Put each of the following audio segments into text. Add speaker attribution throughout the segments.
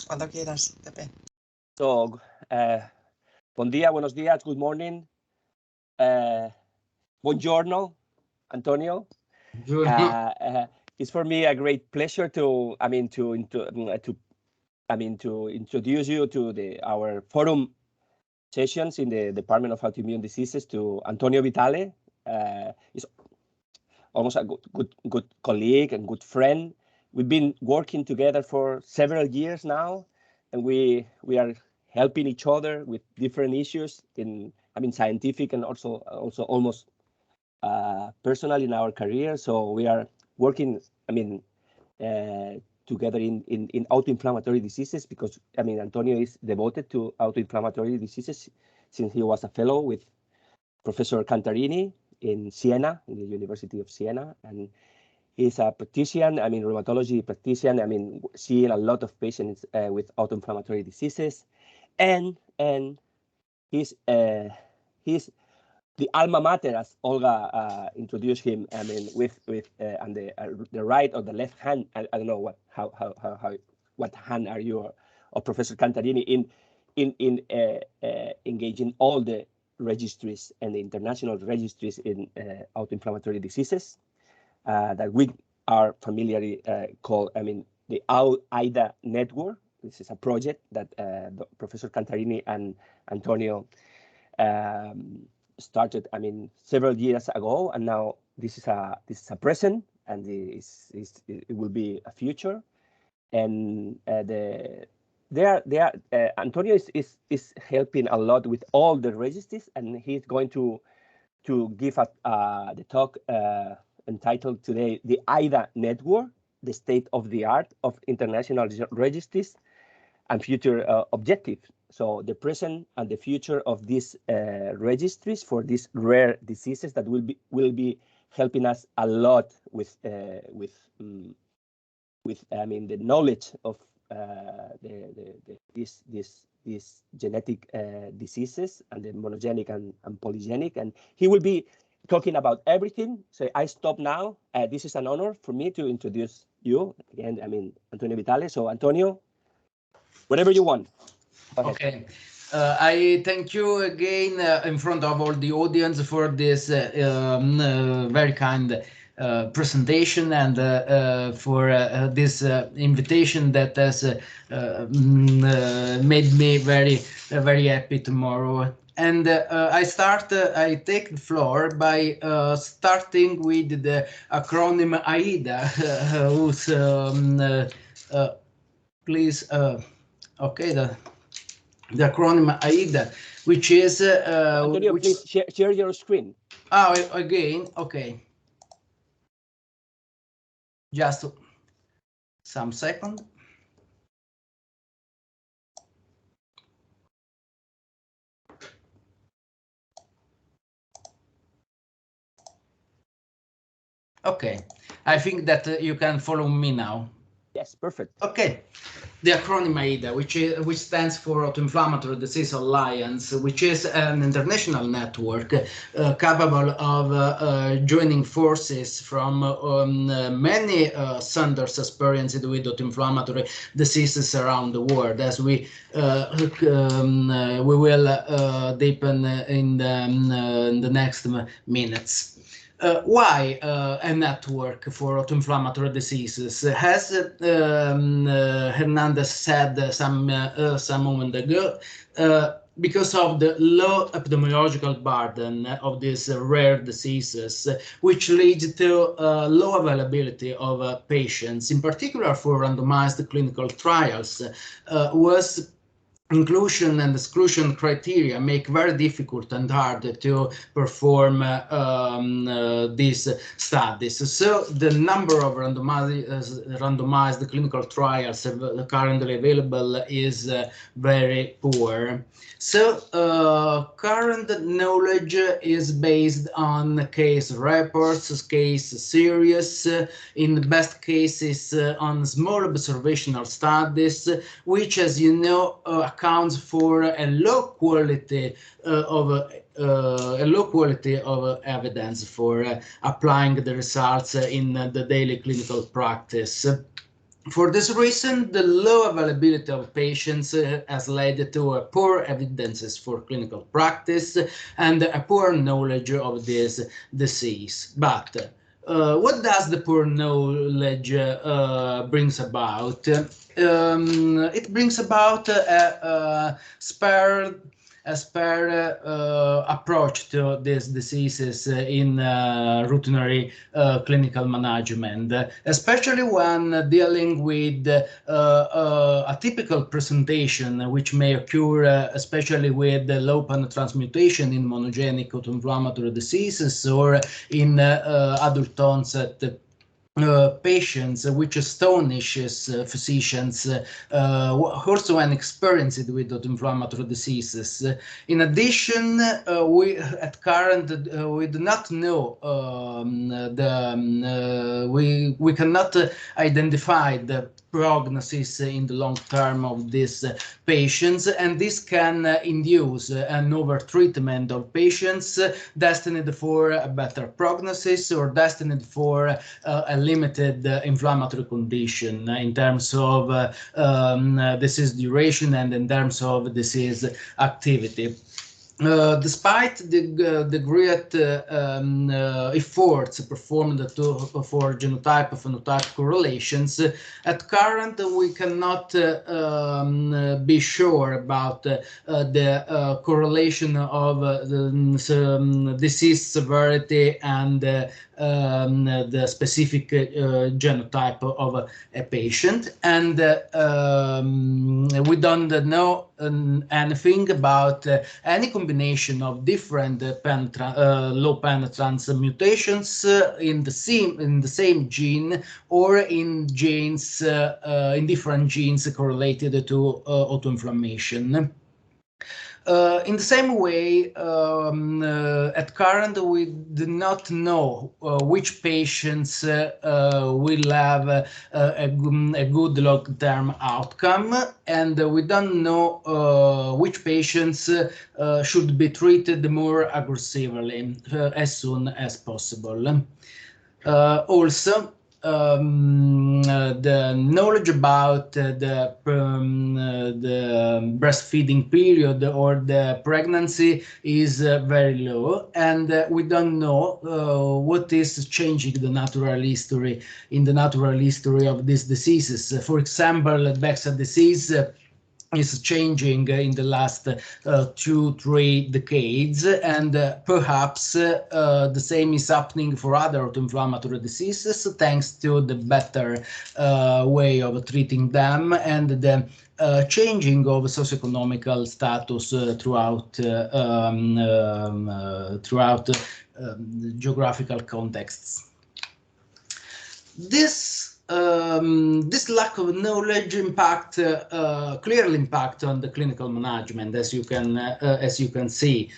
Speaker 1: Cuando quieras, Pepe.
Speaker 2: So, bon dia, buenos dias, good morning. Buongiorno, Antonio. It's for me a great pleasure to introduce you to our forum sessions in the Department of Autoimmune Diseases to Antonio Vitale. He's almost a good colleague and good friend. We've been working together for several years now, and we are helping each other with different issues in scientific and also almost personal in our career. So we are working together in autoinflammatory diseases, because Antonio is devoted to autoinflammatory diseases since he was a fellow with Professor Cantarini in Siena, in the University of Siena, and he's a practitioner, rheumatology practitioner, seeing a lot of patients with autoinflammatory diseases, and he's the alma mater, as Olga introduced him. With on the right or the left hand. I don't know what hand are you, or Professor Cantarini in engaging all the registries and the international registries in autoinflammatory diseases that we are familiarly called, the AIDA Network. This is a project that Professor Cantarini and Antonio started, several years ago, and now this is a present, and it will be a future. And Antonio is helping a lot with all the registries, and he's going to give the talk entitled today "The AIDA Network: The State of the Art of International Registries and Future Objectives." So the present and the future of these registries for these rare diseases that will be helping us a lot with the knowledge of these genetic diseases, and the monogenic and polygenic. And he will be talking about everything. So I stop now. This is an honor for me to introduce you again. Antonio Vitale. So Antonio, whatever you want.
Speaker 3: Okay. I thank you again in front of all the audience for this very kind presentation, and for this invitation that has made me very happy tomorrow. And I take the floor by starting with the acronym AIDA, whose please, okay, the acronym AIDA, which is
Speaker 2: Antonio, please share your screen.
Speaker 3: Again, okay. Just some second. Okay, I think that you can follow me now.
Speaker 2: Yes, perfect.
Speaker 3: Okay. The acronym AIDA, which stands for Autoinflammatory Disease Alliance, which is an international network capable of joining forces from many centers experienced with autoinflammatory diseases around the world, as we will deepen in the next minutes. Why a network for autoinflammatory diseases? As Hernández said some moment ago, because of the low epidemiological burden of these rare diseases, which leads to low availability of patients, in particular for randomized clinical trials, was inclusion and exclusion criteria make very difficult and hard to perform these studies. So the number of randomized clinical trials currently available is very poor. So current knowledge is based on case reports, case series, in the best cases on small observational studies, which, as you know, accounts for a low quality of evidence for applying the results in the daily clinical practice. For this reason, the low availability of patients has led to poor evidences for clinical practice and a poor knowledge of this disease. But what does the poor knowledge brings about? It brings about a spare approach to these diseases in routinary clinical management, especially when dealing with a typical presentation which may occur, especially with low penetrance mutation in monogenic autoinflammatory diseases or in adult onset patients, which astonishes physicians also when experienced with autoinflammatory diseases. In addition, we at current we do not know we cannot identify the prognosis in the long term of these patients, and this can induce an over-treatment of patients destined for a better prognosis or destined for a limited inflammatory condition in terms of disease duration and in terms of disease activity. Despite the great efforts performed for genotype-phenotype correlations, at current we cannot be sure about the correlation of the disease severity and the specific genotype of a patient, and we don't know anything about any combination of different low penetrance mutations in the same gene or in genes in different genes correlated to autoinflammation. In the same way, at current, we do not know which patients will have a good long-term outcome, and we don't know which patients should be treated more aggressively as soon as possible. Also, the knowledge about the breastfeeding period or the pregnancy is very low, and we don't know what is changing the natural history of these diseases. For example, Bexa disease is changing in the last 2-3 decades, and perhaps the same is happening for other autoinflammatory diseases thanks to the better way of treating them and the changing of socioeconomical status throughout geographical contexts. This lack of knowledge clearly impact on the clinical management, as you can see,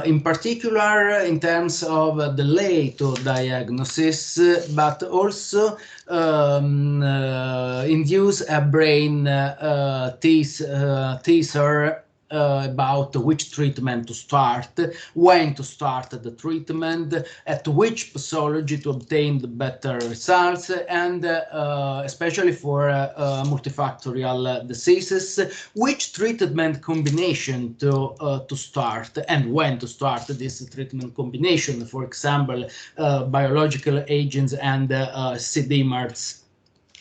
Speaker 3: in particular in terms of delay to diagnosis, but also induce a brain teaser about which treatment to start, when to start the treatment, at which pathology to obtain the better results, and especially for multifactorial diseases, which treatment combination to start and when to start this treatment combination. For example, biological agents and CDMARs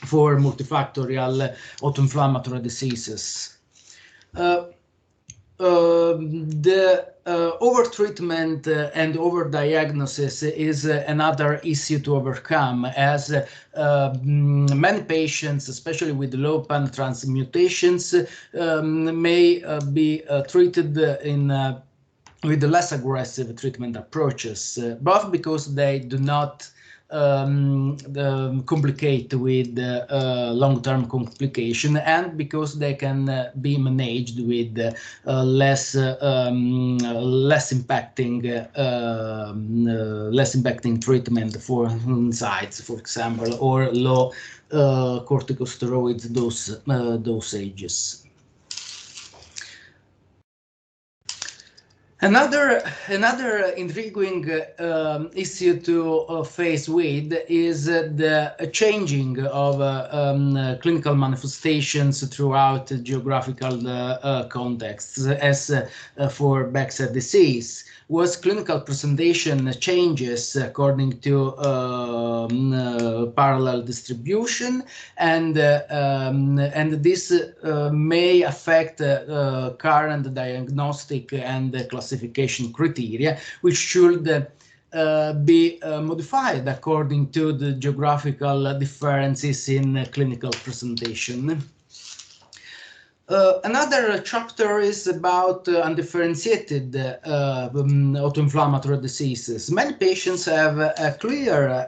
Speaker 3: for multifactorial autoinflammatory diseases. The over-treatment and over-diagnosis is another issue to overcome, as many patients, especially with low penetrance mutations, may be treated with less aggressive treatment approaches, both because they do not complicate with long-term complication, and because they can be managed with less impacting treatment for NSAIDs, for example, or low corticosteroids dosages. Another intriguing issue to face with is the changing of clinical manifestations throughout geographical contexts, as for Beck's disease. Was clinical presentation changes according to parallel distribution, and this may affect current diagnostic and classification criteria, which should be modified according to the geographical differences in clinical presentation. Another chapter is about undifferentiated autoinflammatory diseases. Many patients have a clear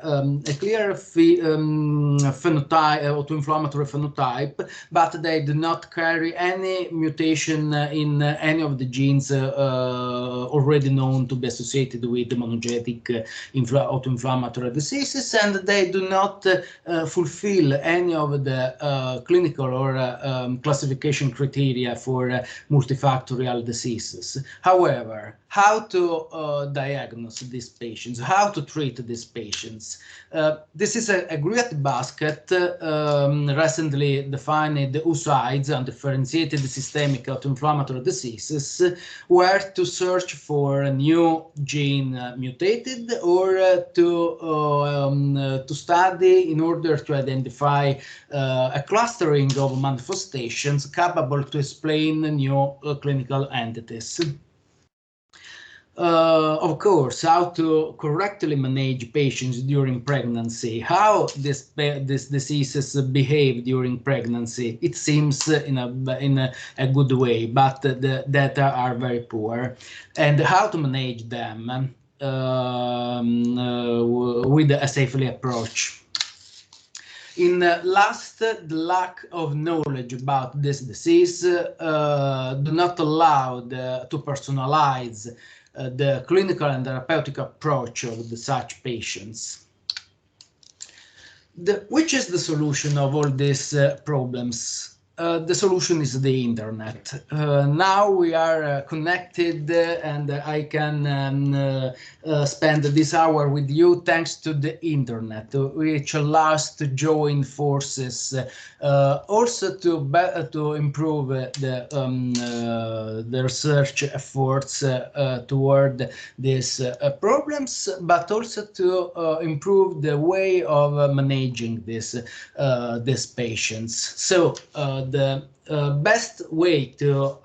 Speaker 3: phenotype, autoinflammatory phenotype, but they do not carry any mutation in any of the genes already known to be associated with monogenic autoinflammatory diseases, and they do not fulfill any of the clinical or classification criteria for multifactorial diseases. However, how to diagnose these patients, how to treat these patients? This is a great basket recently defined USAIDs, undifferentiated systemic autoinflammatory diseases, where to search for a new gene mutated, or to study in order to identify a clustering of manifestations capable to explain new clinical entities. Of course, how to correctly manage patients during pregnancy, how these diseases behave during pregnancy. It seems in a good way, but the data are very poor. And how to manage them with a safely approach. In last, the lack of knowledge about this disease do not allow to personalize the clinical and therapeutic approach of such patients. Which is the solution of all these problems? The solution is the internet. Now we are connected, and I can spend this hour with you thanks to the internet, which allows to join forces, also to improve the research efforts toward these problems, but also to improve the way of managing these patients. So the best way to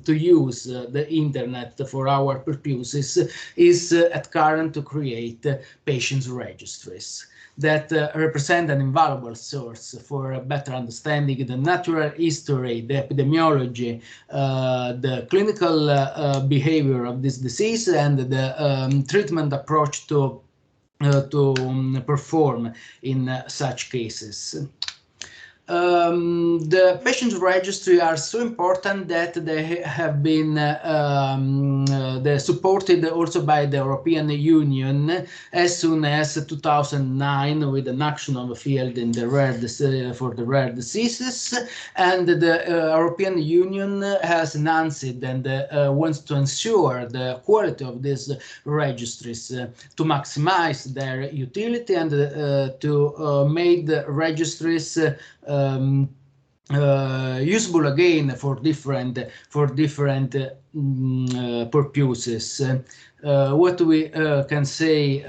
Speaker 3: use the internet for our purposes is at current to create patients registries that represent an invaluable source for a better understanding the natural history, the epidemiology, the clinical behavior of this disease, and the treatment approach to perform in such cases. The patients registry are so important that they have been they're supported also by the European Union as soon as 2009 with an action of a field in the for the rare diseases, and the European Union has announced and wants to ensure the quality of these registries to maximize their utility and to make the registries usable again for different purposes. What we can say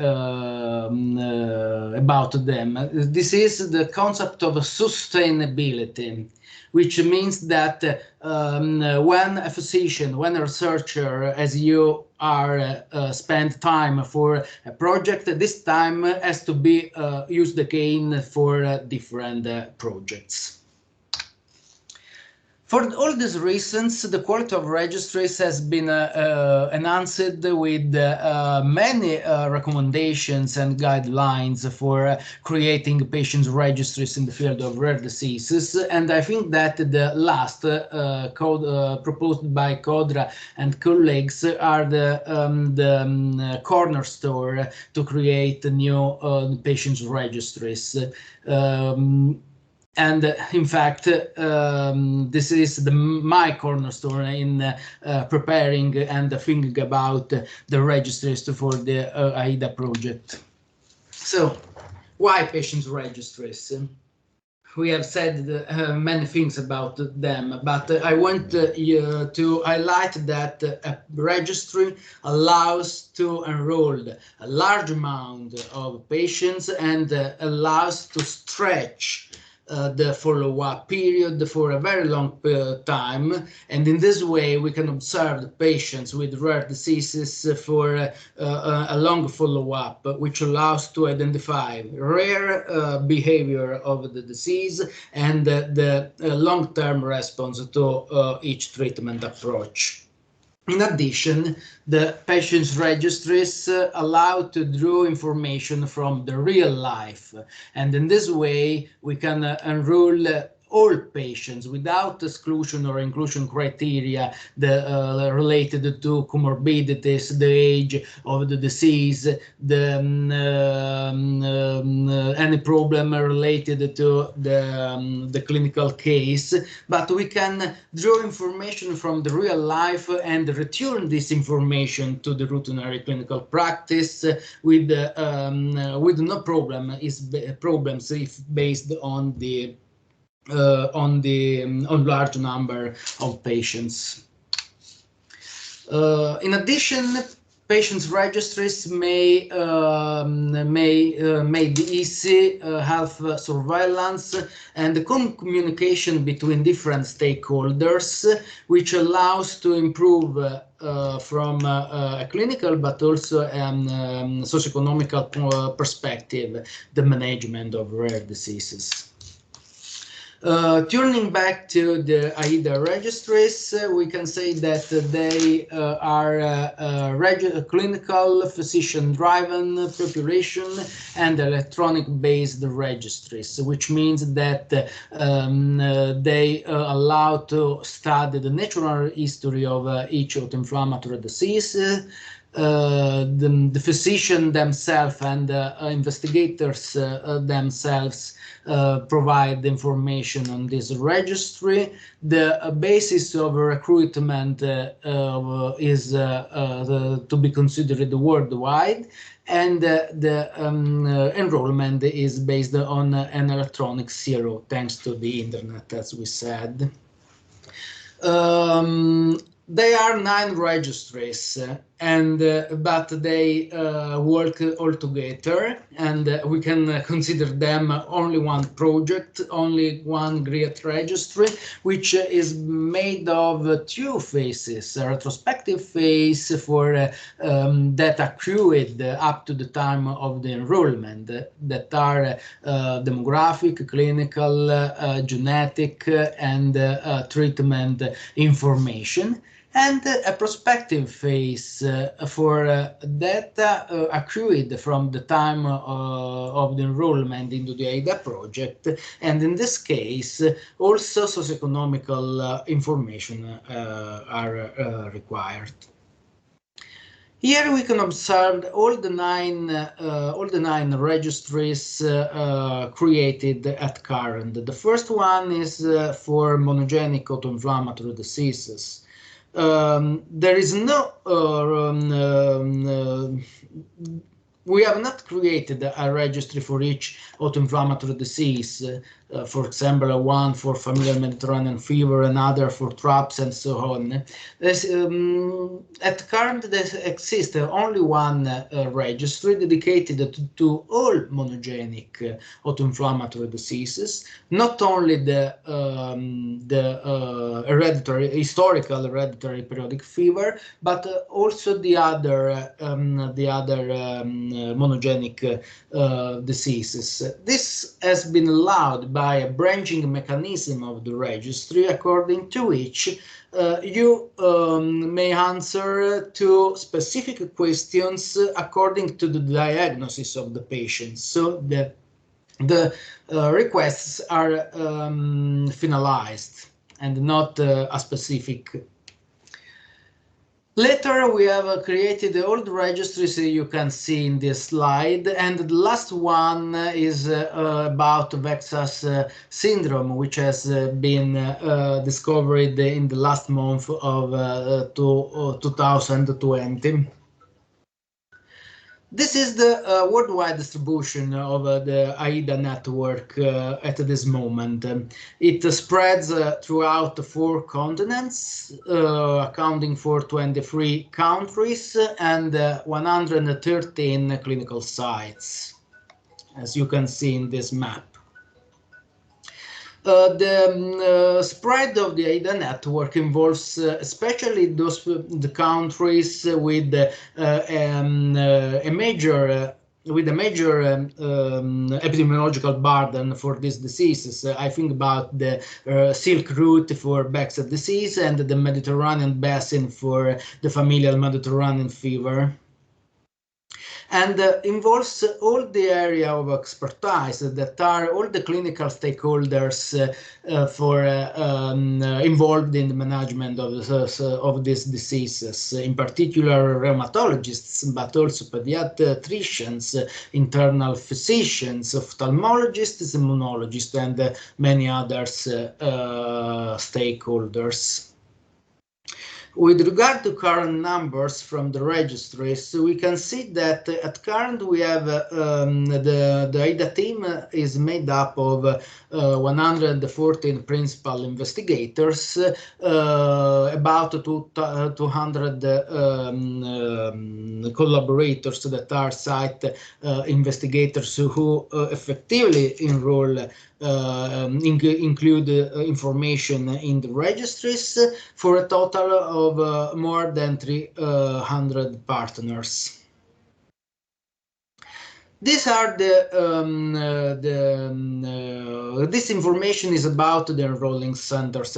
Speaker 3: about them? This is the concept of sustainability, which means that when a physician, when a researcher, as you are spend time for a project, this time has to be used again for different projects. For all these reasons, the quality of registries has been enhanced with many recommendations and guidelines for creating patients registries in the field of rare diseases. And I think that the last proposed by Codra and colleagues are the cornerstone to create new patients registries. And in fact, this is my cornerstone in preparing and thinking about the registries for the AIDA project. So, why patients registries? We have said many things about them, but I want to highlight that a registry allows to enroll a large amount of patients and allows to stretch the follow-up period for a very long time, and in this way we can observe the patients with rare diseases for a long follow-up, which allows to identify rare behavior of the disease and the long-term response to each treatment approach. In addition, the patients' registries allow to draw information from the real life, and in this way we can enroll all patients without exclusion or inclusion criteria related to comorbidities, the age of the disease, any problem related to the clinical case, but we can draw information from the real life and return this information to the routinary clinical practice with no problems if based on large number of patients. In addition, patients' registries may make easy health surveillance and communication between different stakeholders, which allows to improve from a clinical but also socioeconomical perspective the management of rare diseases. Turning back to the AIDA registries, we can say that they are clinical, physician-driven preparation and electronic-based registries, which means that they allow to study the natural history of each autoinflammatory disease. The physician themselves and investigators themselves provide information on this registry. The basis of recruitment is to be considered worldwide, and the enrollment is based on an electronic zero, thanks to the internet, as we said. They are 9 registries, but they work all together, and we can consider them only one project, only one great registry, which is made of 2 phases: a retrospective phase for data accrued up to the time of the enrollment, that are demographic, clinical, genetic, and treatment information, and a prospective phase for data accrued from the time of the enrollment into the AIDA project, and in this case also socioeconomical information are required. Here we can observe all the nine registries created at current. The first one is for monogenic autoinflammatory diseases. There is no we have not created a registry for each autoinflammatory disease. For example, one for familial Mediterranean fever, another for TRAPS, and so on. At current, there exists only one registry dedicated to all monogenic autoinflammatory diseases, not only the historical hereditary periodic fever, but also the other monogenic diseases. This has been allowed by a branching mechanism of the registry, according to which you may answer to specific questions according to the diagnosis of the patient. So the requests are finalized and not a specific. Later, we have created all the registries you can see in this slide, and the last one is about VEXAS syndrome, which has been discovered in the last month of 2020. This is the worldwide distribution of the AIDA network at this moment. It spreads throughout 4 continents, accounting for 23 countries and 113 clinical sites, as you can see in this map. The spread of the AIDA network involves especially the countries with a major epidemiological burden for these diseases. I think about the Silk Route for Baxter disease and the Mediterranean basin for the familial Mediterranean fever. And involves all the area of expertise that are all the clinical stakeholders involved in the management of these diseases, in particular rheumatologists, but also pediatricians, internal physicians, ophthalmologists, immunologists, and many other stakeholders. With regard to current numbers from the registries, we can see that at current we have the AIDA team is made up of 114 principal investigators, about 200 collaborators that are site investigators who effectively enroll include information in the registries, for a total of more than 300 partners. These are this information is about the enrolling centers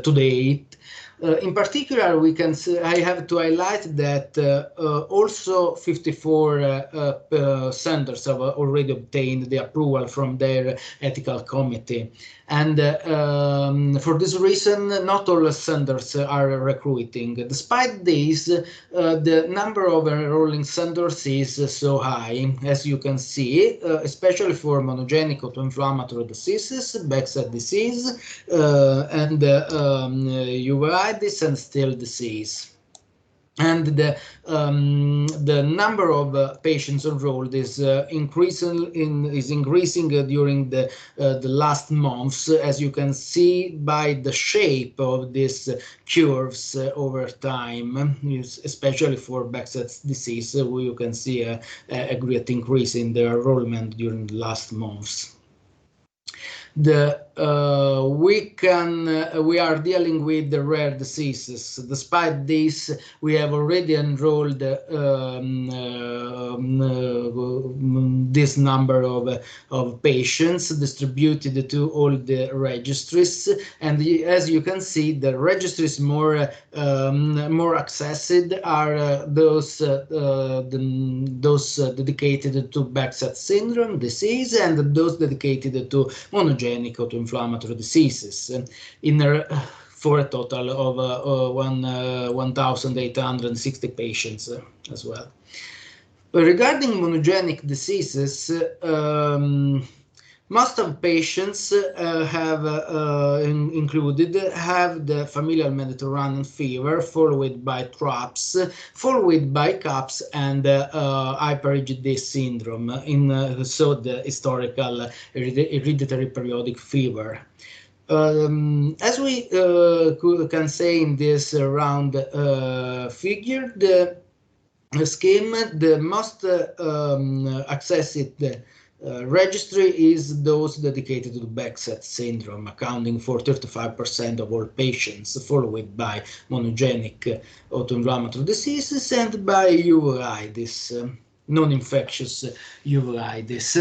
Speaker 3: to date. In particular, we can see, I have to highlight that also 54 centers have already obtained the approval from their ethical committee. And for this reason, not all centers are recruiting. Despite this, the number of enrolling centers is so high, as you can see, especially for monogenic autoinflammatory diseases, Baxter disease, and uveitis and Still disease. And the number of patients enrolled is increasing during the last months, as you can see by the shape of these curves over time, especially for Baxter's disease, where you can see a great increase in the enrollment during the last months. We are dealing with the rare diseases. Despite this, we have already enrolled this number of patients distributed to all the registries, and as you can see, the registries more accessed are those dedicated to Baxter syndrome disease and those dedicated to monogenic autoinflammatory diseases, for a total of 1,860 patients as well. Regarding monogenic diseases, most of patients have the familial Mediterranean fever, followed by TRAPS, followed by CAPS and hyper-IgD syndrome, so the historical hereditary periodic fever. As we can say in this round figure, the scheme, the most accessed registry is those dedicated to Baxter syndrome, accounting for 35% of all patients, followed by monogenic autoinflammatory diseases and by uveitis, non-infectious uveitis.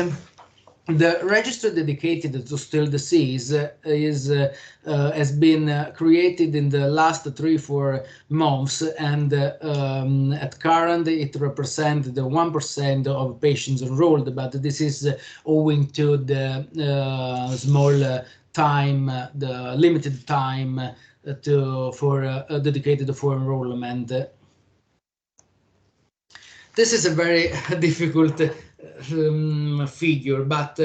Speaker 3: The registry dedicated to Still disease has been created in the last 3-4 months, and at current it represents the 1% of patients enrolled, but this is owing to the small time, the limited time dedicated for enrollment. This is a very difficult figure, but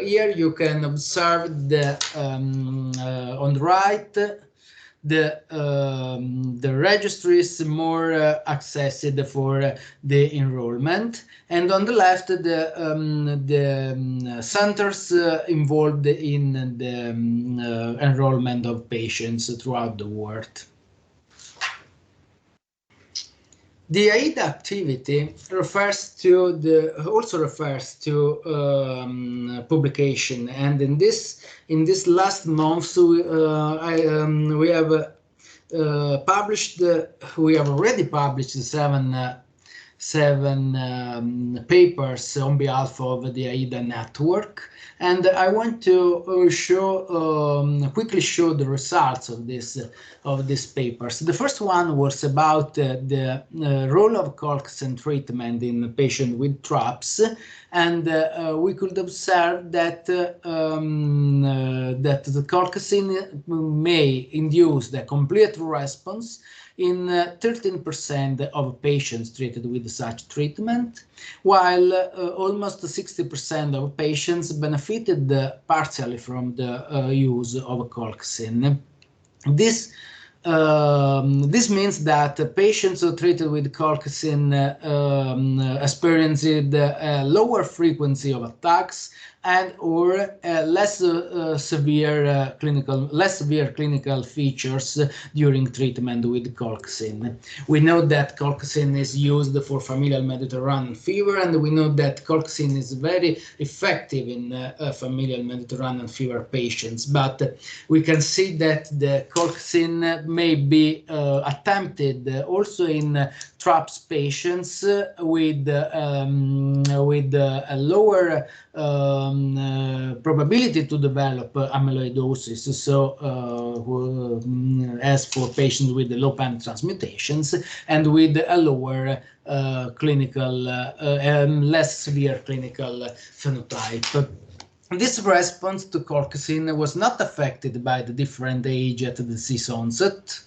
Speaker 3: here you can observe the on the right the registries more accessed for the enrollment, and on the left the centers involved in the enrollment of patients throughout the world. The AIDA activity also refers to publication, and in this last month we have already published seven papers on behalf of the AIDA network, and I want to quickly show the results of these papers. The first one was about the role of colchicine treatment in patients with TRAPS, and we could observe that the colchicine may induce the complete response in 13% of patients treated with such treatment, while almost 60% of patients benefited partially from the use of colchicine. This means that patients treated with colchicine experienced a lower frequency of attacks and or less severe clinical features during treatment with colchicine. We know that colchicine is used for familial Mediterranean fever, and we know that colchicine is very effective in familial Mediterranean fever patients, but we can see that the colchicine may be attempted also in TRAPS patients with a lower probability to develop amyloidosis, so as for patients with the low penetrance mutations and with a lower less severe clinical phenotype. This response to colchicine was not affected by the different age at the disease onset,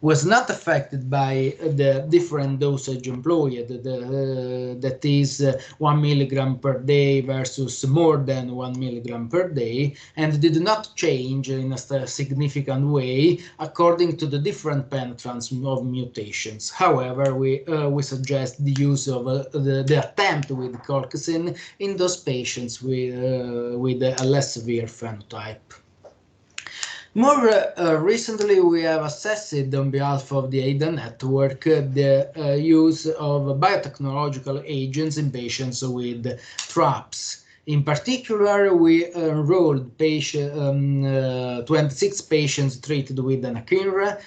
Speaker 3: was not affected by the different dosage employed, that is 1 milligram per day versus more than 1 milligram per day, and did not change in a significant way according to the different penetrance of mutations. However, we suggest the use of the attempt with colchicine in those patients with a less severe phenotype. More recently, we have assessed on behalf of the AIDA network the use of biotechnological agents in patients with TRAPS. In particular, we enrolled 26 patients treated with anakinra,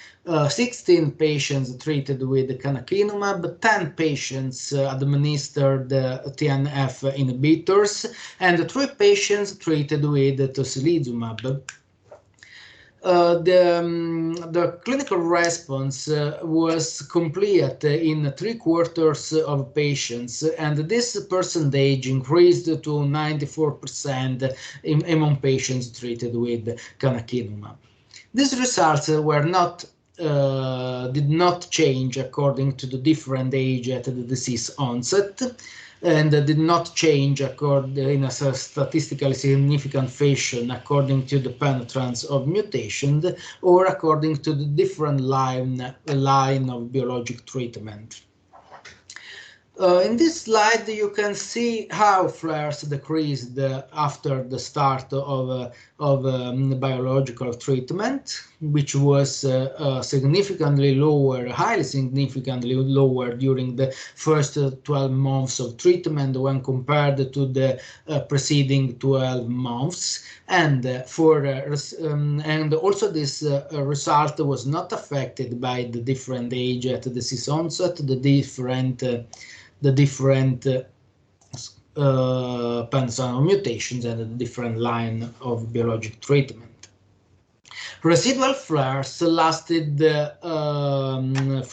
Speaker 3: 16 patients treated with canakinumab, 10 patients administered TNF inhibitors, and 3 patients treated with tocilizumab. The clinical response was complete in 3/4 of patients, and this percentage increased to 94% among patients treated with canakinumab. These results were did not change according to the different age at the disease onset, and did not change in a statistically significant fashion according to the penetrance of mutations or according to the different line of biologic treatment. In this slide, you can see how flares decreased after the start of biological treatment, which was significantly lower, highly significantly lower during the first 12 months of treatment when compared to the preceding 12 months. And and also this result was not affected by the different age at the disease onset, the different penetrance mutations and the different line of biologic treatment. Residual flares lasted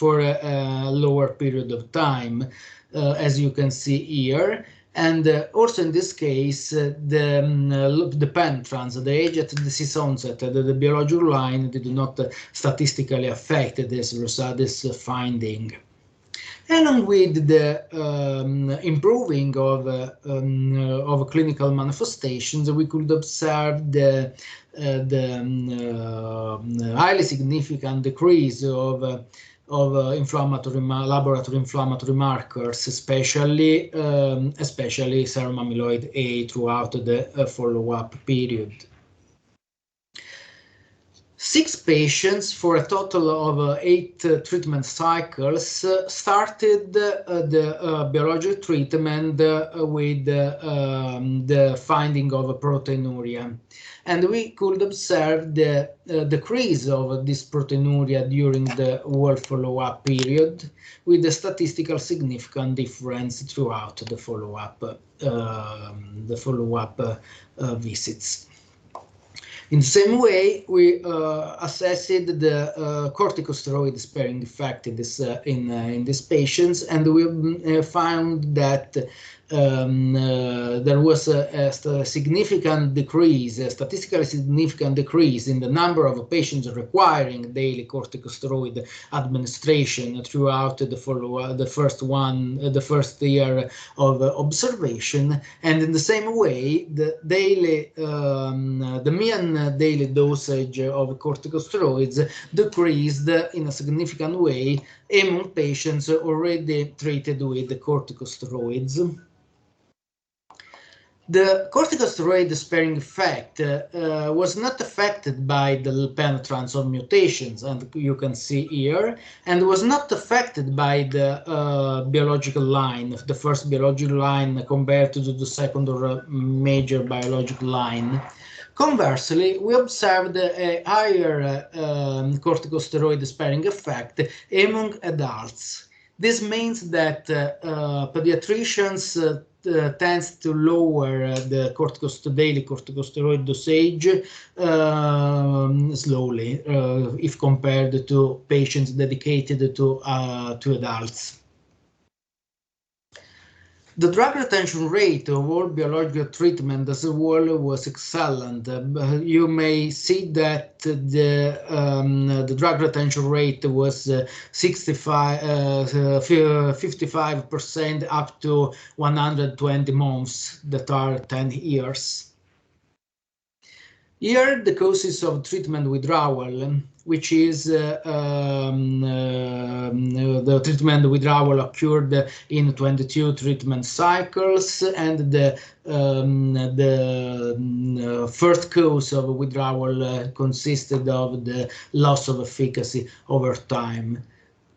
Speaker 3: for a lower period of time, as you can see here, And also in this case, the penetrance, the age at disease onset, the biological line did not statistically affect this result, this finding. Along with the improving of clinical manifestations, we could observe the highly significant decrease of laboratory inflammatory markers, especially serum amyloid A throughout the follow-up period. 6 patients for a total of 8 treatment cycles started the biologic treatment with the finding of proteinuria. And we could observe the decrease of this proteinuria during the whole follow-up period, with a statistical significant difference throughout the follow-up visits. In the same way, we assessed the corticosteroid-sparing effect in these patients, and we found that there was a significant decrease, a statistically significant decrease in the number of patients requiring daily corticosteroid administration throughout the first year of observation, and in the same way, the mean daily dosage of corticosteroids decreased in a significant way among patients already treated with corticosteroids. The corticosteroid-sparing effect was not affected by the penetrance of mutations, and you can see here, and was not affected by the biological line, the first biological line compared to the second or major biological line. Conversely, we observed a higher corticosteroid-sparing effect among adults. This means that pediatricians tends to lower the daily corticosteroid dosage slowly if compared to patients dedicated to adults. The drug retention rate of all biological treatment as a whole was excellent. You may see that the drug retention rate was 55% up to 120 months, that are 10 years. Here, the causes of treatment withdrawal, which is the treatment withdrawal occurred in 22 treatment cycles, and the first cause of withdrawal consisted of the loss of efficacy over time.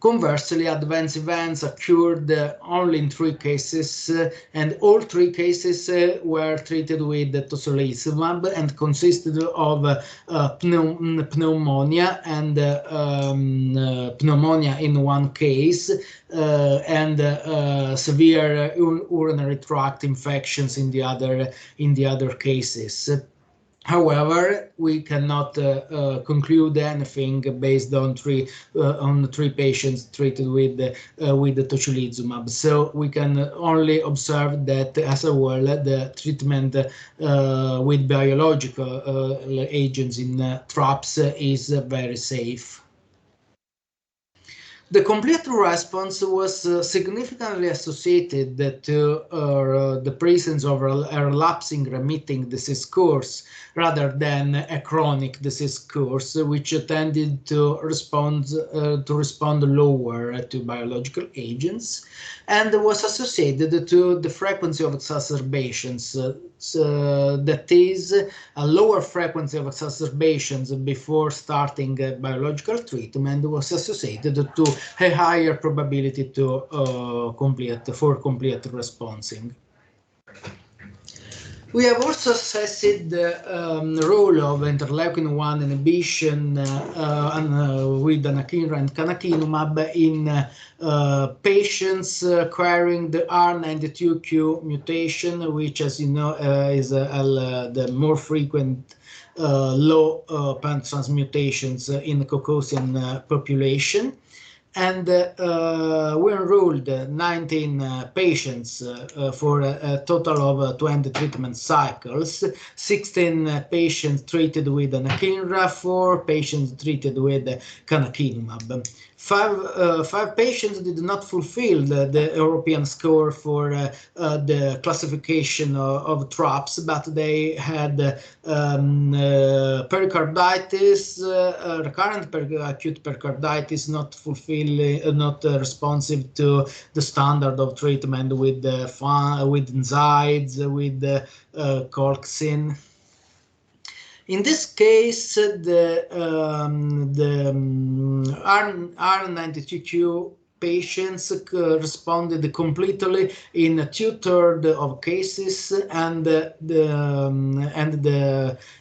Speaker 3: Conversely, adverse events occurred only in 3 cases, and all 3 cases were treated with tocilizumab and consisted of pneumonia and pneumonia in 1 case, and severe urinary tract infections in the other cases. However, we cannot conclude anything based on 3 patients treated with the tocilizumab. So we can only observe that as a whole, the treatment with biological agents in TRAPS is very safe. The complete response was significantly associated to the presence of a relapsing remitting disease course rather than a chronic disease course, which tended to respond lower to biological agents, and was associated to the frequency of exacerbations. That is, a lower frequency of exacerbations before starting biological treatment was associated to a higher probability to complete responding. We have also assessed the role of interleukin-1 inhibition with anakinra and canakinumab in patients carrying the R92Q mutation, which, as you know, is the more frequent low penetrance mutations in the Caucasian population. And we enrolled 19 patients for a total of 20 treatment cycles, 16 patients treated with anakinra, 4 patients treated with canakinumab. Five patients did not fulfill the European score for the classification of TRAPS, but they had pericarditis, recurrent acute pericarditis, not responsive to the standard of treatment with NSAIDs, with colchicine. In this case, the R92Q patients responded completely in 2/3 of cases, and the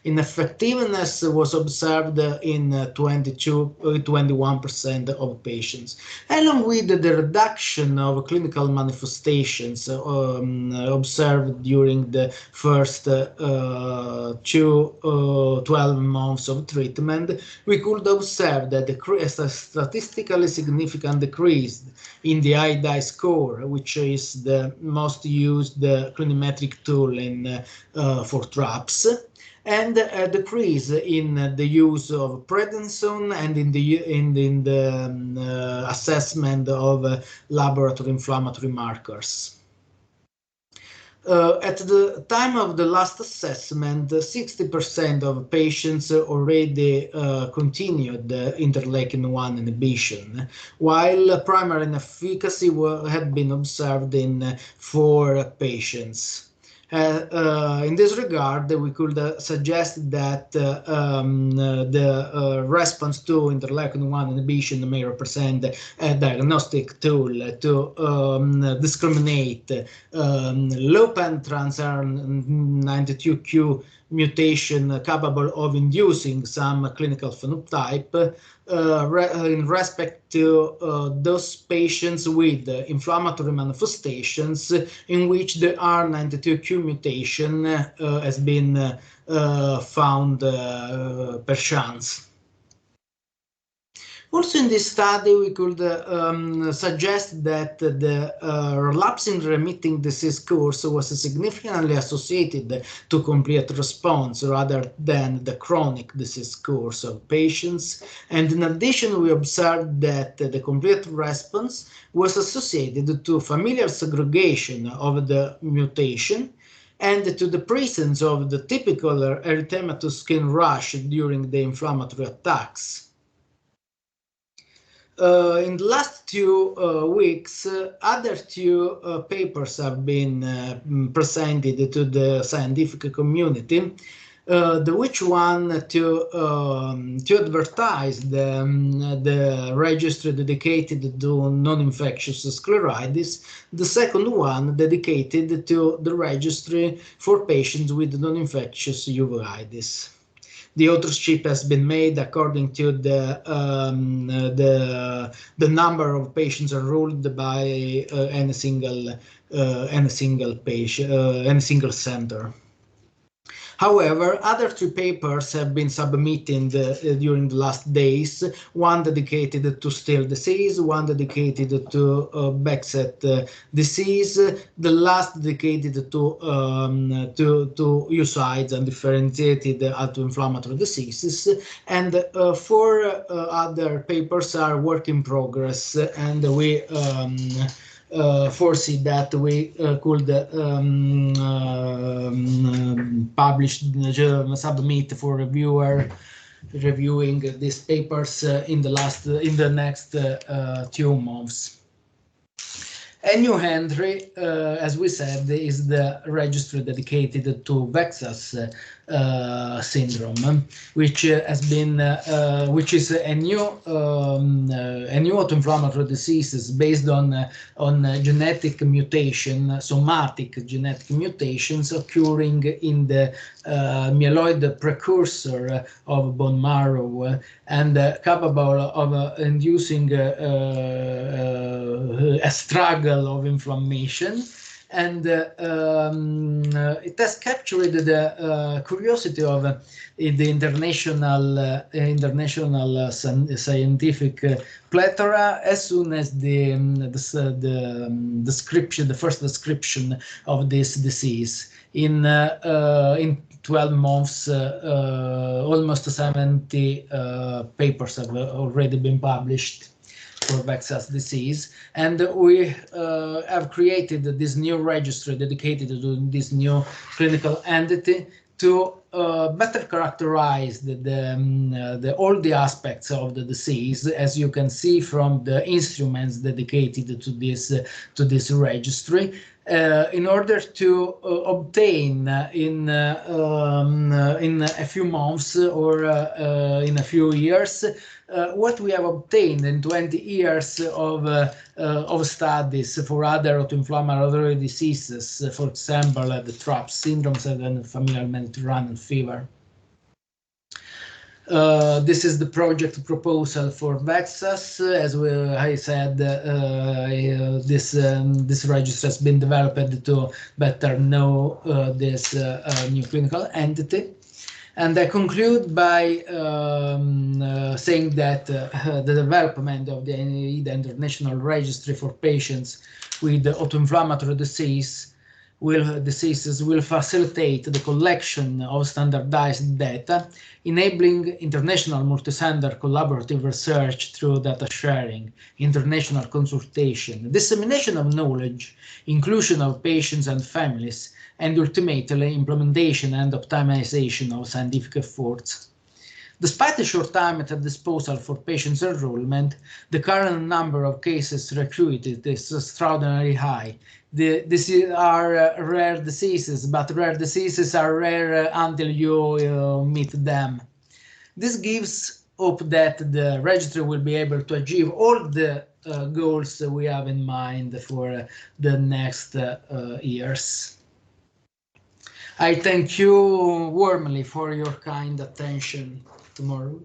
Speaker 3: ineffectiveness was observed in 21% of patients, along with the reduction of clinical manifestations observed during the first 12 months of treatment. We could observe that a statistically significant decrease in the AIDA score, which is the most used clinimetric tool for TRAPS, and a decrease in the use of prednisone and in the assessment of laboratory inflammatory markers. At the time of the last assessment, 60% of patients already continued interleukin-1 inhibition, while primary inefficacy had been observed in 4 patients. In this regard, we could suggest that the response to interleukin-1 inhibition may represent a diagnostic tool to discriminate low penetrance R92Q mutation capable of inducing some clinical phenotype in respect to those patients with inflammatory manifestations in which the R92Q mutation has been found per chance. Also in this study, we could suggest that the relapsing remitting disease course was significantly associated to complete response rather than the chronic disease course of patients. And in addition, we observed that the complete response was associated to familial segregation of the mutation and to the presence of the typical erythematous skin rash during the inflammatory attacks. In the last 2 weeks, other 2 papers have been presented to the scientific community, which one to advertise the registry dedicated to non-infectious scleritis, the second one dedicated to the registry for patients with non-infectious uveitis. The authorship has been made according to the number of patients enrolled by any single center. However, other 3 papers have been submitted during the last days, one dedicated to Still's disease, one dedicated to Behçet disease, the last dedicated to USAIDs and differentiated autoinflammatory diseases, and 4 other papers are work in progress, and we foresee that we could submit for reviewing these papers in the next 2 months. A new entry, as we said, is the registry dedicated to VEXAS syndrome, which has been, which is a new autoinflammatory diseases based on genetic mutation, somatic genetic mutations occurring in the myeloid precursor of bone marrow and capable of inducing a struggle of inflammation and it has captured the curiosity of the international scientific plethora as soon as the first description of this disease in 12 months. Almost 70 papers have already been published for VEXAS disease, and we have created this new registry dedicated to this new clinical entity to better characterize all the aspects of the disease, as you can see from the instruments dedicated to this registry, in order to obtain in a few months or in a few years what we have obtained in 20 years of studies for other autoinflammatory diseases, for example, the TRAPS syndromes and familial Mediterranean fever. This is the project proposal for VEXAS. As I said, this registry has been developed to better know this new clinical entity. And I conclude by saying that the development of the AIDA International Registry for patients with autoinflammatory diseases will facilitate the collection of standardized data, enabling international multi-center collaborative research through data sharing, international consultation, dissemination of knowledge, inclusion of patients and families, and ultimately implementation and optimization of scientific efforts. Despite the short time at disposal for patients' enrollment, the current number of cases recruited is extraordinarily high. These are rare diseases, but rare diseases are rare until you meet them. This gives hope that the registry will be able to achieve all the goals we have in mind for the next years. I thank you warmly for your kind attention tomorrow.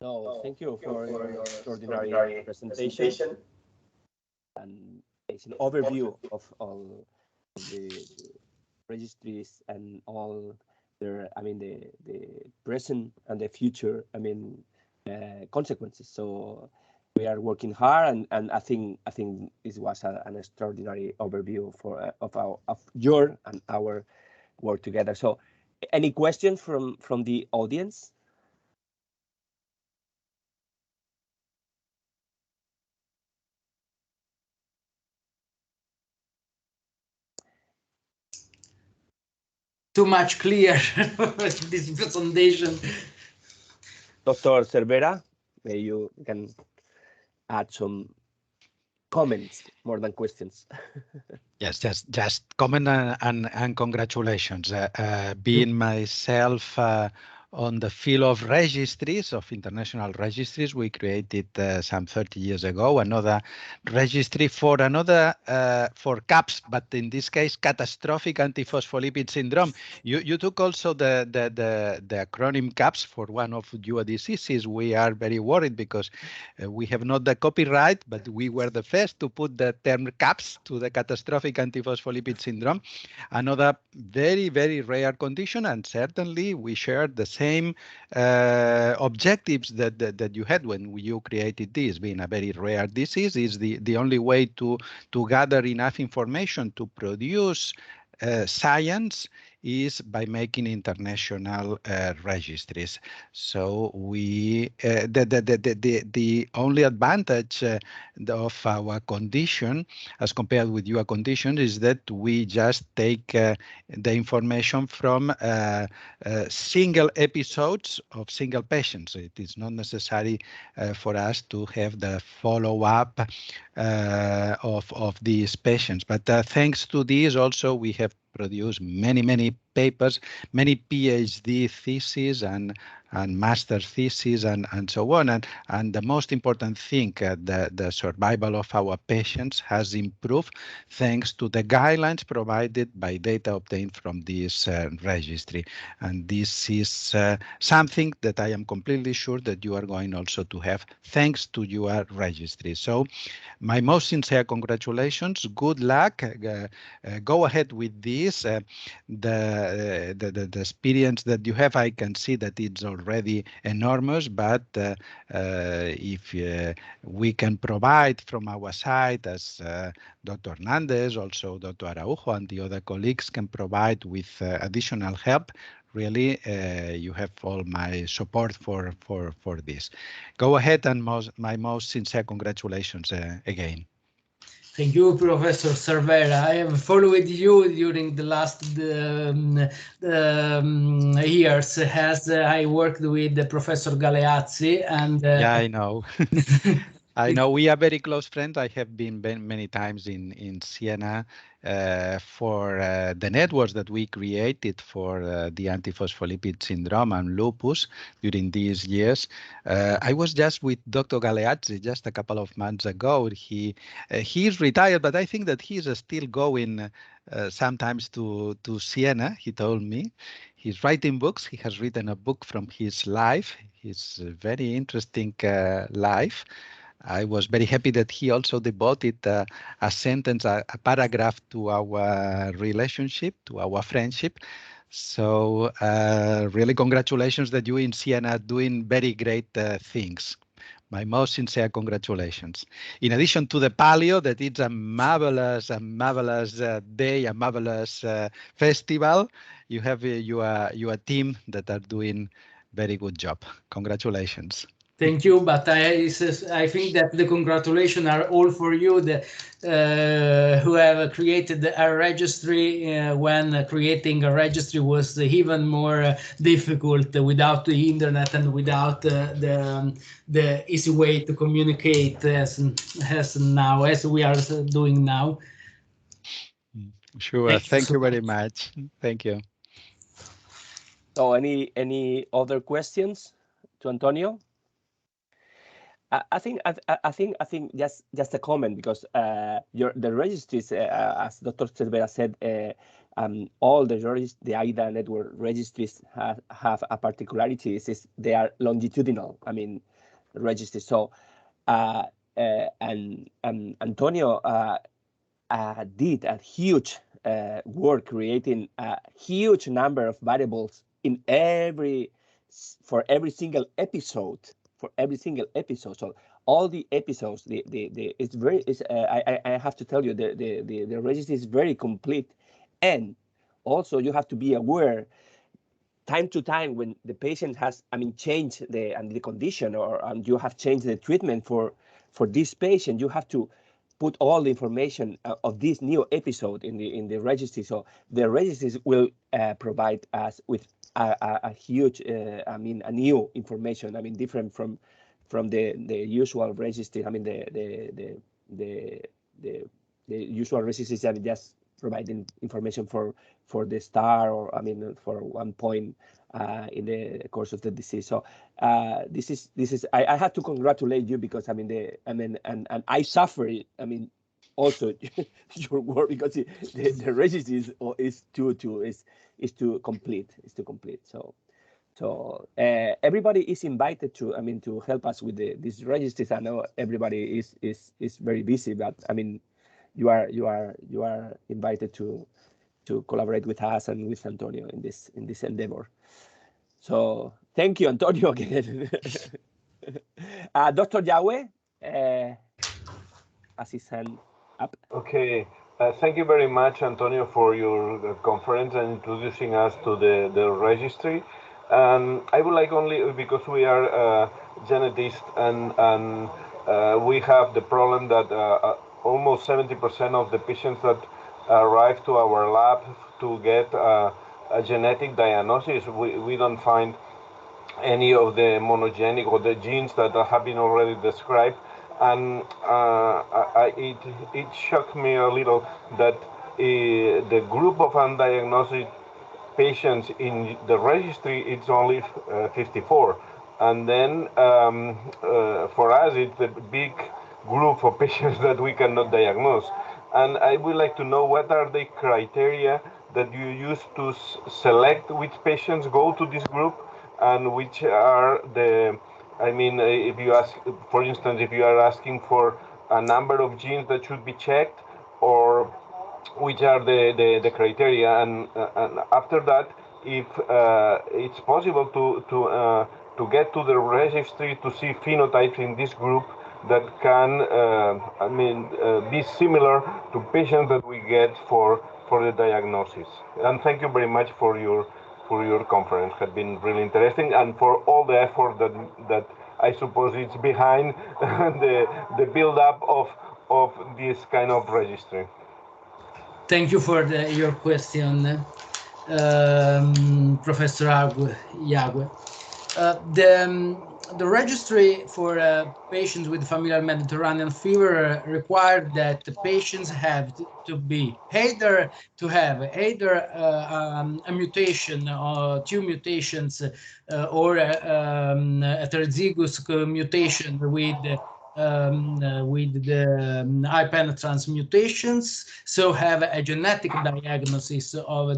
Speaker 2: No, thank you for your extraordinary presentation. And it's an overview of all the registries and all their, I mean, the present and the future, I mean, consequences. So we are working hard, and I think this was an extraordinary overview for of your and our work together. So, any questions from the audience?
Speaker 3: Too much clear this presentation.
Speaker 2: Dr. Cervera, maybe you can add some comments more than questions.
Speaker 1: Yes, just comment and congratulations. Being myself on the field of registries, of international registries, we created some 30 years ago another registry for CAPS, but in this case, catastrophic antiphospholipid syndrome. You took also the acronym CAPS for one of your diseases. We are very worried because we have not the copyright, but we were the first to put the term CAPS to the catastrophic antiphospholipid syndrome, another very, very rare condition, and certainly we shared the same objectives that you had when you created this. Being a very rare disease is the only way to gather enough information to produce science is by making international registries. So we the only advantage of our condition as compared with your condition is that we just take the information from single episodes of single patients. It is not necessary for us to have the follow-up of these patients. But thanks to this also we have produce many papers, many PhD theses and master theses and so on. And the most important thing, the survival of our patients has improved thanks to the guidelines provided by data obtained from this registry. And this is something that I am completely sure that you are going also to have thanks to your registry. So my most sincere congratulations, good luck, go ahead with this. The experience that you have, I can see that it's already enormous, but if we can provide from our side, as Dr. Hernández, also Dr. Araujo and the other colleagues can provide with additional help, really, you have all my support for this. Go ahead, and my most sincere congratulations again.
Speaker 3: Thank you, Professor Cervera. I have followed you during the last years as I worked with Professor Galeazzi. And
Speaker 1: yeah, I know. I know we are very close friends. I have been many times in Siena for the networks that we created for the antiphospholipid syndrome and lupus during these years. I was just with Dr. Galeazzi just a couple of months ago. He's retired, but I think that he's still going sometimes to Siena, he told me. He's writing books. He has written a book from his life, his very interesting life. I was very happy that he also devoted a sentence, a paragraph to our relationship, to our friendship. So really congratulations that you in Siena are doing very great things. My most sincere congratulations. In addition to the paleo, that it's a marvelous day, a marvelous festival, you have your team that are doing very good job. Congratulations.
Speaker 3: Thank you, but I think that the congratulations are all for you, who have created a registry when creating a registry was even more difficult without the internet and without the easy way to communicate as now, as we are doing now.
Speaker 1: Sure. Thank you very much. Thank you.
Speaker 2: So any other questions to Antonio? I think just a comment, because the registries, as Dr. Cervera said, all the AIDA Network registries have a particularity, is they are longitudinal. I mean, registries. So and Antonio did a huge work creating a huge number of variables for every single episode. So all the episodes, I have to tell you, the registry is very complete. And also you have to be aware time to time when the patient has, changed the condition, or you have changed the treatment for this patient, you have to put all the information of this new episode in the registry. So the registries will provide us with a huge, a new information. Different from the usual registry. The usual registries are just providing information for the star, or for one point in the course of the disease. So this is I have to congratulate you, because and I suffer. Also your work, because the registry is too complete. So everybody is invited to help us with these registries. I know everybody is very busy, but you are invited to collaborate with us and with Antonio in this endeavor. So thank you, Antonio, again. Dr. Yahweh, as his hand up.
Speaker 4: Okay. Thank you very much, Antonio, for your conference and introducing us to the registry. I would like, only because we are geneticists and we have the problem that almost 70% of the patients that arrive to our lab to get a genetic diagnosis, we don't find any of the monogenic or the genes that have been already described. And it shocked me a little that the group of undiagnosed patients in the registry, it's only 54. And then for us, it's a big group of patients that we cannot diagnose. And I would like to know what are the criteria that you use to select which patients go to this group, and which are the, I mean, if you ask, for instance, if you are asking for a number of genes that should be checked, or which are the criteria, and after that, if it's possible to get to the registry to see phenotypes in this group that can, be similar to patients that we get for the diagnosis. And thank you very much for your conference. It has been really interesting, and for all the effort that I suppose it's behind the build-up of this kind of registry.
Speaker 3: Thank you for your question, Professor Yague. The registry for patients with familial Mediterranean fever required that the patients have to be either a mutation or two mutations or a heterozygous mutation with the high penetrance mutations, so have a genetic diagnosis of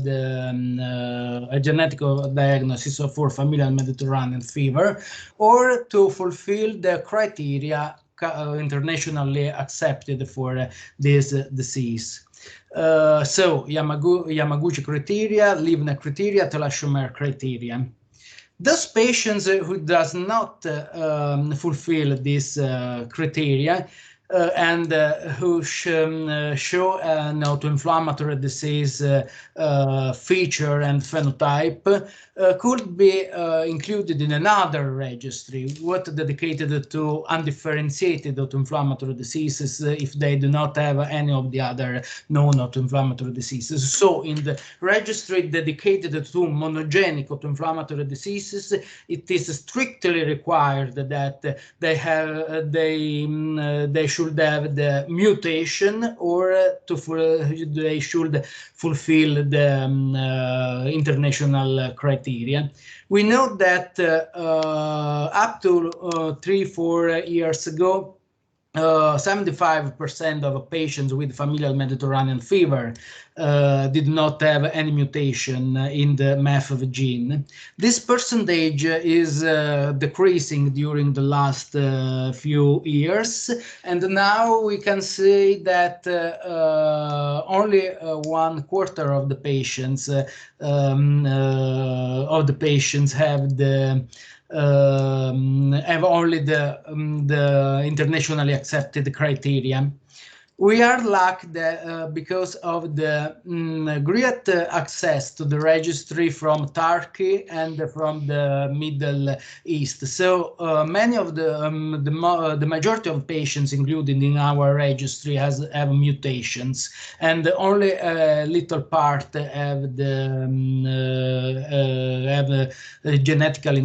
Speaker 3: for familial Mediterranean fever, or to fulfill the criteria internationally accepted for this disease. So Yamaguchi criteria, Livne criteria, Telachomer criteria. Those patients who does not fulfill these criteria and who show an autoinflammatory disease feature and phenotype could be included in another registry, what dedicated to undifferentiated autoinflammatory diseases if they do not have any of the other known autoinflammatory diseases. So in the registry dedicated to monogenic autoinflammatory diseases, it is strictly required that they should have the mutation, or they should fulfill the international criteria. We know that up to 3-4 years ago, 75% of patients with familial Mediterranean fever did not have any mutation in the MEF gene. This percentage is decreasing during the last few years, and now we can say that only 1/4 of the patients have only the internationally accepted criteria. We are lucky that because of the great access to the registry from Turkey and from the Middle East. So many of the majority of patients included in our registry have mutations, and only a little part have genetically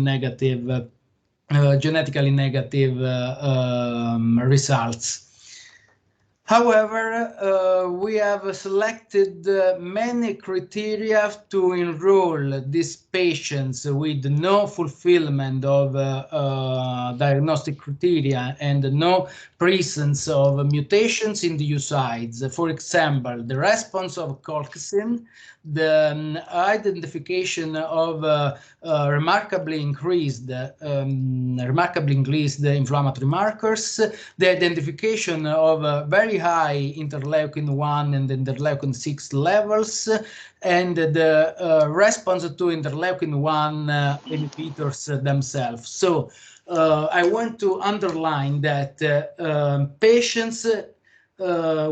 Speaker 3: negative results. However, we have selected many criteria to enroll these patients with no fulfillment of diagnostic criteria and no presence of mutations in the oocytes. For example, the response of colchicine, the identification of remarkably increased inflammatory markers, the identification of very high interleukin-1 and interleukin-6 levels, and the response to interleukin-1 inhibitors themselves. So I want to underline that patients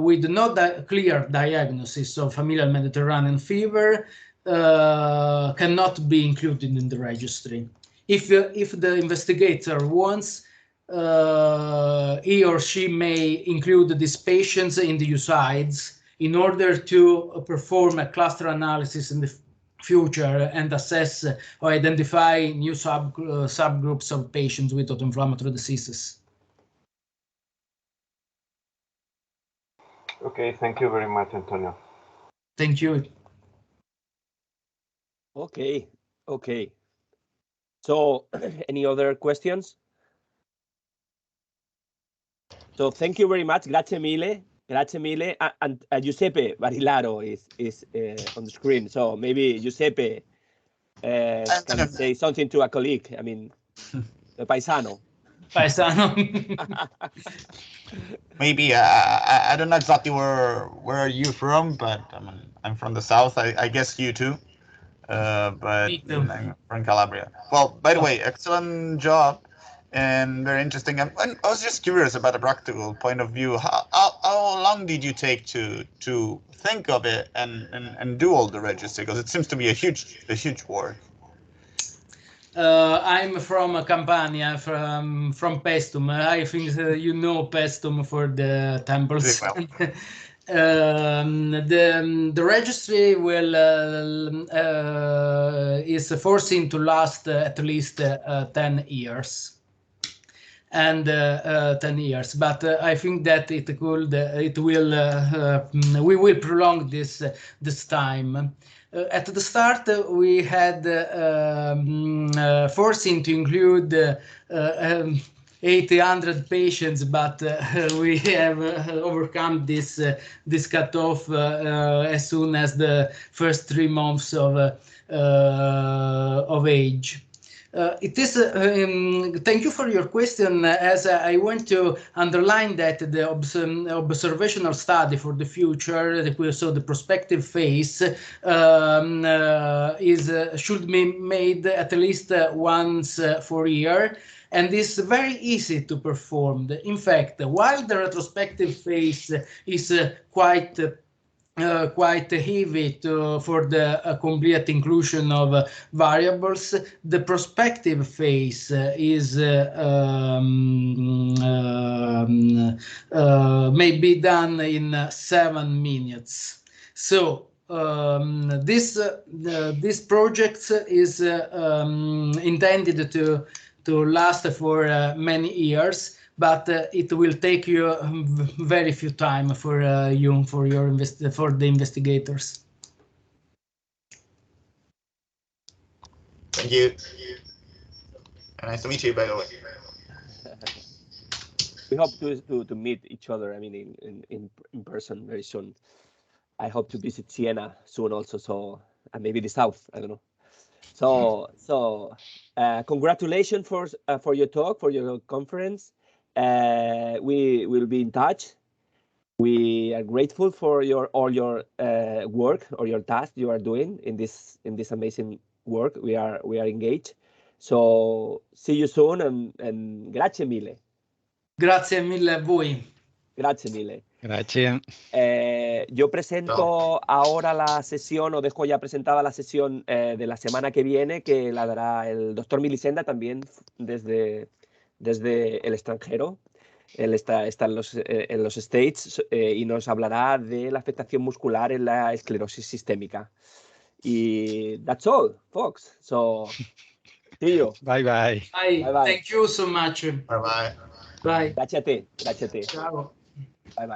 Speaker 3: with no clear diagnosis of familial Mediterranean fever cannot be included in the registry. If the investigator wants, he or she may include these patients in the oocytes in order to perform a cluster analysis in the future and assess or identify new subgroups of patients with autoinflammatory diseases.
Speaker 4: Okay, thank you very much, Antonio.
Speaker 3: Thank you.
Speaker 2: Okay. Okay. So, any other questions? So, thank you very much. Grazie mille. Grazie mille. And Giuseppe Barilaro is on the screen. So maybe Giuseppe can say something to a colleague. I mean, the paisano.
Speaker 3: Paisano.
Speaker 5: Maybe I don't know exactly where are you from, but I mean, I'm from the south. I guess you too. But I'm from Calabria. Well, by the way, excellent job and very interesting. And I was just curious about a practical point of view. How long did you take to think of it and do all the registry? Because it seems to be a huge work.
Speaker 3: I'm from Campania, from Paestum. I think you know Paestum for the temples.
Speaker 5: Well.
Speaker 3: The registry will is foreseen to last at least 10 years. And 10 years, but I think that we will prolong this time. At the start, we had foreseen to include 800 patients, but we have overcome this cutoff as soon as the first 3 months of age. It is. Thank you for your question. As I want to underline that the observational study for the future, so the prospective phase, should be made at least once per year, and is very easy to perform. In fact, while the retrospective phase is quite heavy for the complete inclusion of variables, the prospective phase is may be done in 7 minutes. So this project is intended to last for many years, but it will take you very few time for the investigators.
Speaker 5: Thank you. Nice to meet you, by the way.
Speaker 2: We hope to meet each other. I mean, in person very soon. I hope to visit Siena soon also. So and maybe the south. I don't know. So congratulations for your talk, for your conference. We will be in touch. We are grateful for all your work or your task you are doing in this amazing work. We are engaged. So see you soon and grazie mille.
Speaker 3: Grazie mille a voi.
Speaker 2: Grazie mille.
Speaker 1: Grazie.
Speaker 2: Yo presento ahora la sesión, o dejo ya presentada la sesión de la semana que viene, que la dará el doctor Milicenda también desde el extranjero. Él está en los States y nos hablará de la afectación muscular en la esclerosis sistémica. Y that's all, folks. So, see you.
Speaker 1: Bye bye.
Speaker 3: Bye. Thank you so much.
Speaker 5: Bye bye.
Speaker 3: Bye.
Speaker 2: Grazie a te.
Speaker 3: Ciao.
Speaker 2: Bye bye.